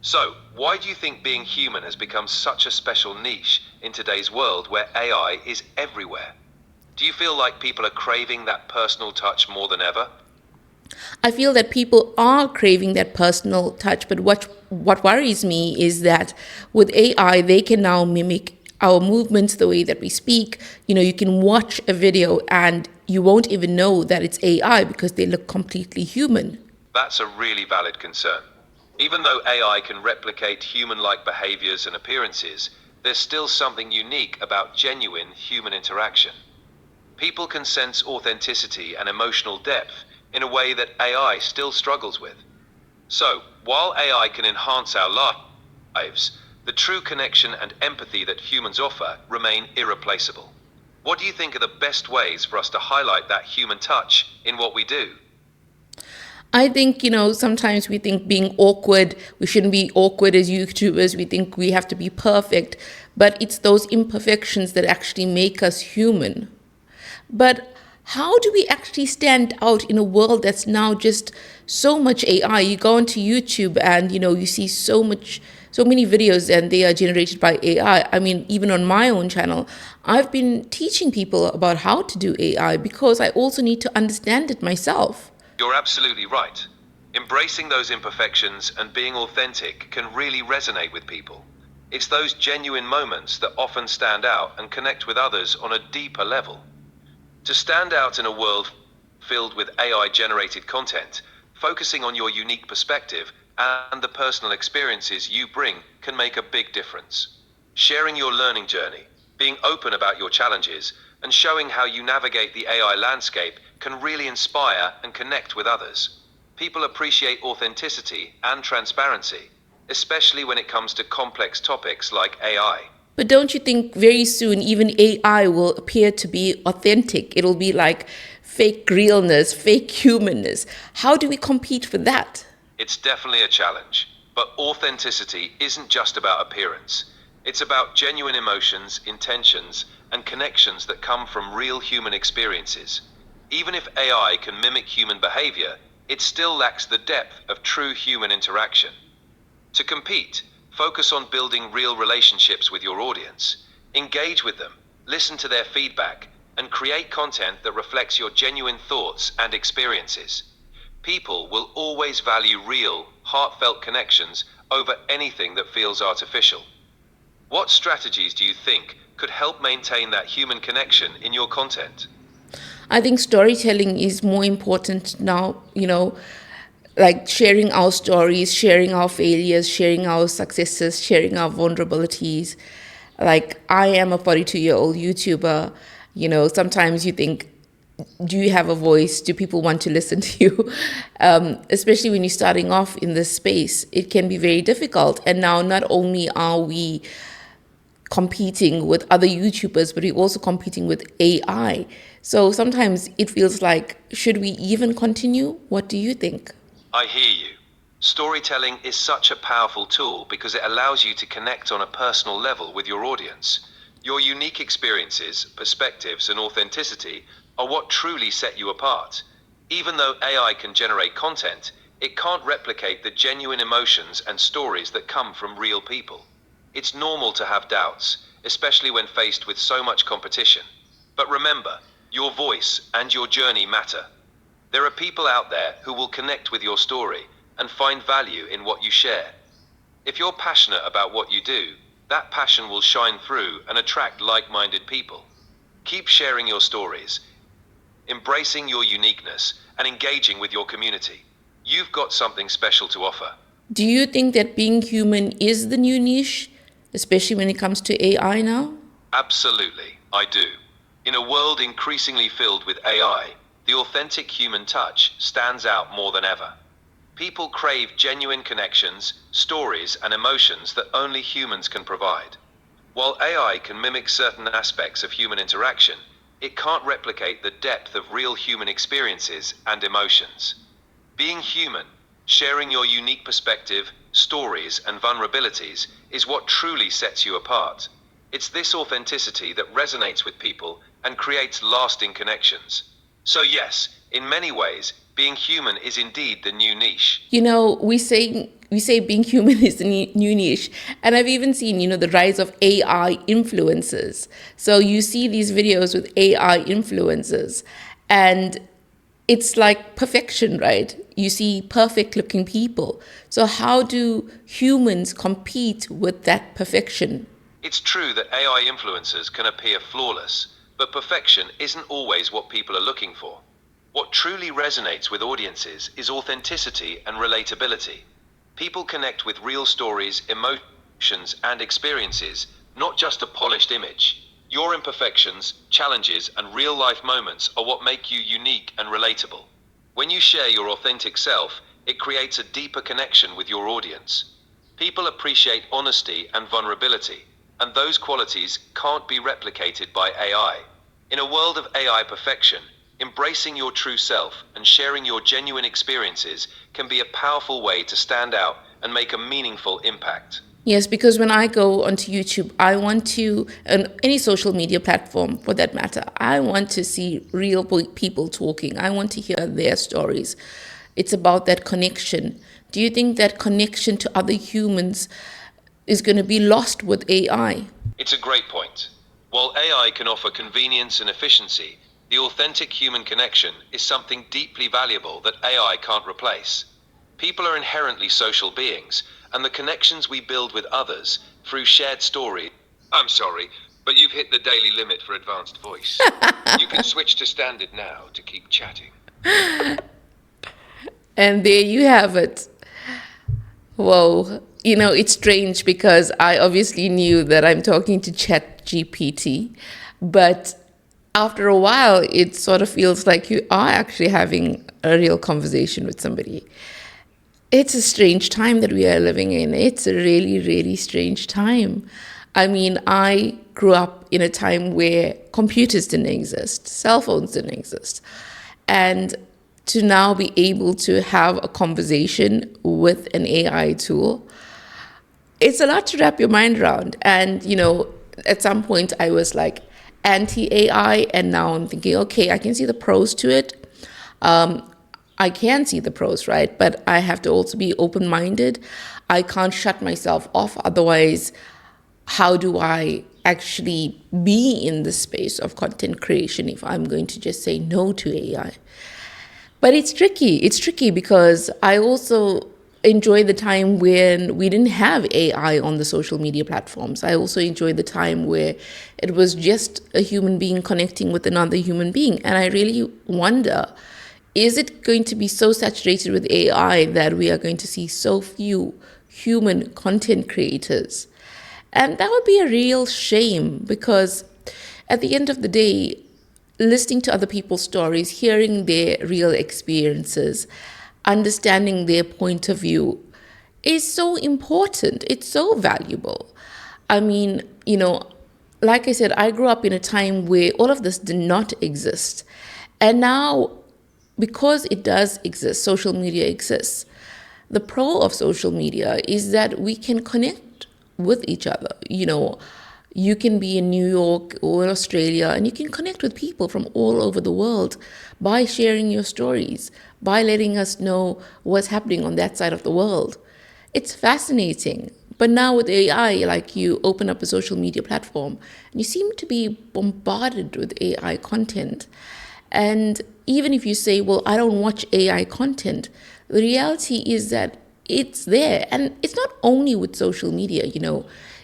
So, why do you think being human has become such a special niche in today's world where AI is everywhere? Do you feel like people are craving that personal touch more than ever? I feel that people are craving that personal touch, but what worries me is that with AI, they can now mimic our movements, the way that we speak. You can watch a video and you won't even know that it's AI because they look completely human. That's a really valid concern. Even though AI can replicate human-like behaviors and appearances, there's still something unique about genuine human interaction. People can sense authenticity and emotional depth in a way that AI still struggles with. So, while AI can enhance our lives, the true connection and empathy that humans offer remain irreplaceable. What do you think are the best ways for us to highlight that human touch in what we do? I think, sometimes we think being awkward, we shouldn't be awkward as YouTubers. We think we have to be perfect, but it's those imperfections that actually make us human. But how do we actually stand out in a world that's now just so much AI? You go onto YouTube and you see so many videos and they are generated by AI. I mean, even on my own channel, I've been teaching people about how to do AI because I also need to understand it myself. You're absolutely right. Embracing those imperfections and being authentic can really resonate with people. It's those genuine moments that often stand out and connect with others on a deeper level. To stand out in a world filled with AI-generated content, focusing on your unique perspective and the personal experiences you bring can make a big difference. Sharing your learning journey, being open about your challenges, and showing how you navigate the AI landscape can really inspire and connect with others. People appreciate authenticity and transparency, especially when it comes to complex topics like AI. But don't you think very soon even AI will appear to be authentic? It'll be like fake realness, fake humanness. How do we compete with that? It's definitely a challenge, but authenticity isn't just about appearance. It's about genuine emotions, intentions, and connections that come from real human experiences. Even if AI can mimic human behavior, it still lacks the depth of true human interaction. To compete, focus on building real relationships with your audience. Engage with them, listen to their feedback, and create content that reflects your genuine thoughts and experiences. People will always value real, heartfelt connections over anything that feels artificial. What strategies do you think could help maintain that human connection in your content? I think storytelling is more important now, like sharing our stories, sharing our failures, sharing our successes, sharing our vulnerabilities. Like, I am a 42-year-old YouTuber. Sometimes you think, do you have a voice? Do people want to listen to you? Especially when you're starting off in this space, it can be very difficult. And now, not only are we competing with other YouTubers, but we're also competing with AI. So sometimes it feels like, should we even continue? What do you think? I hear you. Storytelling is such a powerful tool because it allows you to connect on a personal level with your audience. Your unique experiences, perspectives, and authenticity are what truly set you apart. Even though AI can generate content, it can't replicate the genuine emotions and stories that come from real people. It's normal to have doubts, especially when faced with so much competition. But remember, your voice and your journey matter. There are people out there who will connect with your story and find value in what you share. If you're passionate about what you do, that passion will shine through and attract like-minded people. Keep sharing your stories, embracing your uniqueness, and engaging with your community. You've got something special to offer. Do you think that being human is the new niche, especially when it comes to AI now? Absolutely, I do. In a world increasingly filled with AI, the authentic human touch stands out more than ever. People crave genuine connections, stories, and emotions that only humans can provide. While AI can mimic certain aspects of human interaction, it can't replicate the depth of real human experiences and emotions. Being human, sharing your unique perspective, stories, and vulnerabilities is what truly sets you apart. It's this authenticity that resonates with people and creates lasting connections. So yes, in many ways, being human is indeed the new niche. We say we say being human is the new niche. And I've even seen, the rise of AI influencers. So you see these videos with AI influencers, and it's like perfection, right? You see perfect looking people. So how do humans compete with that perfection? It's true that AI influencers can appear flawless, but perfection isn't always what people are looking for. What truly resonates with audiences is authenticity and relatability. People connect with real stories, emotions, and experiences, not just a polished image. Your imperfections, challenges, and real life moments are what make you unique and relatable. When you share your authentic self, it creates a deeper connection with your audience. People appreciate honesty and vulnerability, and those qualities can't be replicated by AI. In a world of AI perfection, embracing your true self and sharing your genuine experiences can be a powerful way to stand out and make a meaningful impact. Yes, because when I go onto YouTube, I want to, and any social media platform for that matter, I want to see real people talking. I want to hear their stories. It's about that connection. Do you think that connection to other humans is going to be lost with AI? It's a great point. While AI can offer convenience and efficiency, the authentic human connection is something deeply valuable that AI can't replace. People are inherently social beings, and the connections we build with others through shared story. I'm sorry, but you've hit the daily limit for advanced voice. You can switch to standard now to keep chatting. And there you have it. Whoa. It's strange because I obviously knew that I'm talking to Chat GPT, but after a while, it sort of feels like you are actually having a real conversation with somebody. It's a strange time that we are living in. It's a really, really strange time. I mean, I grew up in a time where computers didn't exist, cell phones didn't exist. And to now be able to have a conversation with an AI tool, it's a lot to wrap your mind around. And, at some point I was like anti AI, and now I'm thinking, okay, I can see the pros to it. I can see the pros, right? But I have to also be open minded. I can't shut myself off. Otherwise, how do I actually be in the space of content creation if I'm going to just say no to AI? But it's tricky. It's tricky because I also enjoy the time when we didn't have AI on the social media platforms. I also enjoy the time where it was just a human being connecting with another human being. And I really wonder, is it going to be so saturated with AI that we are going to see so few human content creators? And that would be a real shame because at the end of the day, listening to other people's stories, hearing their real experiences, understanding their point of view is so important. It's so valuable. I mean, like I said, I grew up in a time where all of this did not exist. And now, because it does exist, social media exists. The pro of social media is that we can connect with each other. You can be in New York or in Australia and you can connect with people from all over the world by sharing your stories, by letting us know what's happening on that side of the world. It's fascinating. But now with AI, like you open up a social media platform and you seem to be bombarded with AI content. And even if you say, well, I don't watch AI content, the reality is that it's there. And it's not only with social media,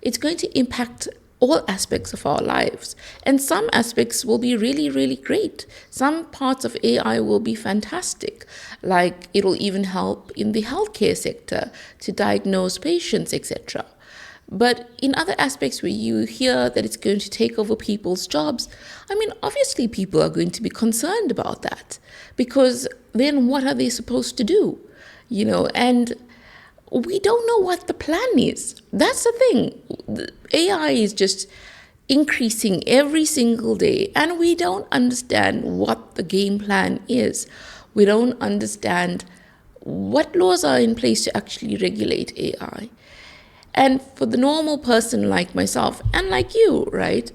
it's going to impact all aspects of our lives. And some aspects will be really, really great. Some parts of AI will be fantastic, like it'll even help in the healthcare sector to diagnose patients, etc. But in other aspects where you hear that it's going to take over people's jobs, I mean, obviously people are going to be concerned about that because then what are they supposed to do? And we don't know what the plan is. That's the thing. The AI is just increasing every single day, and we don't understand what the game plan is. We don't understand what laws are in place to actually regulate AI. And for the normal person like myself and like you, right?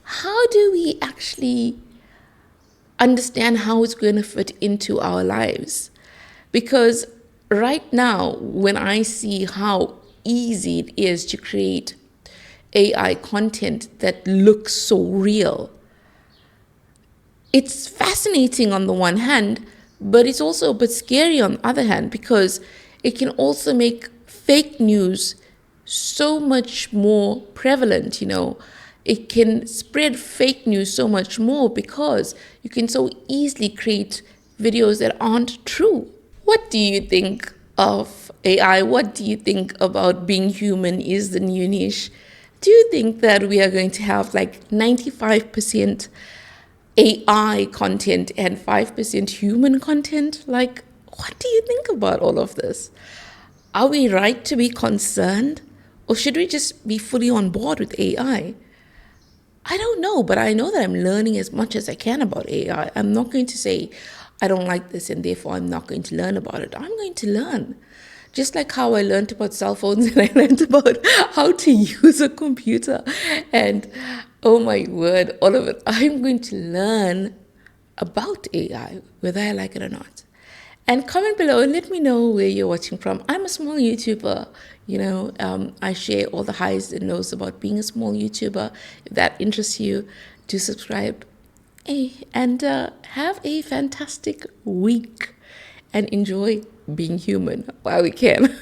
How do we actually understand how it's going to fit into our lives? Because right now, when I see how easy it is to create AI content that looks so real, it's fascinating on the one hand, but it's also a bit scary on the other hand, because it can also make fake news so much more prevalent. It can spread fake news so much more because you can so easily create videos that aren't true. What do you think of AI? What do you think about being human is the new niche? Do you think that we are going to have like 95% AI content and 5% human content? Like, what do you think about all of this? Are we right to be concerned? Or should we just be fully on board with AI? I don't know, but I know that I'm learning as much as I can about AI. I'm not going to say I don't like this and therefore I'm not going to learn about it. I'm going to learn. Just like how I learned about cell phones and I learned about how to use a computer. And oh my word, all of it. I'm going to learn about AI, whether I like it or not. And comment below and let me know where you're watching from. I'm a small YouTuber. I share all the highs and lows about being a small YouTuber. If that interests you, do subscribe. Hey, and have a fantastic week and enjoy being human while we can.